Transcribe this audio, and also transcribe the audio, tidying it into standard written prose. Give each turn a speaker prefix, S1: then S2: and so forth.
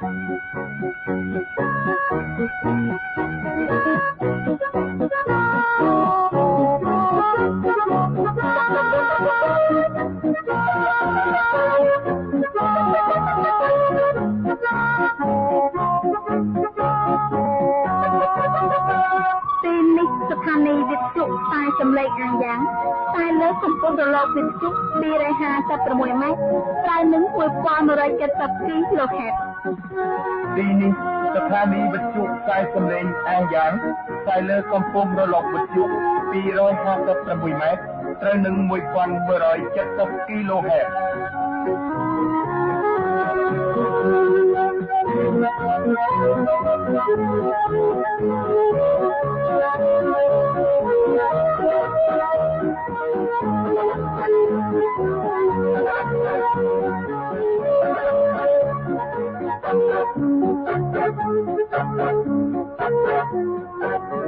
S1: ស្ថានីយ៍វិទ្យុខ្សែសំឡេងអាយ៉ាងខ្សែលើកម្ពស់រលកវិទ្យុ256ម៉ែត្រត្រូវនឹង1170 kHz
S2: ទីនេះស្ថានីយ៍វិទ្យុខ្សែសំឡេងអាយ៉ាងខ្សែលើកម្ពស់រលកវិទ្យុ256ម៉ែត្រត្រូវនឹង1170 kHz Thank you.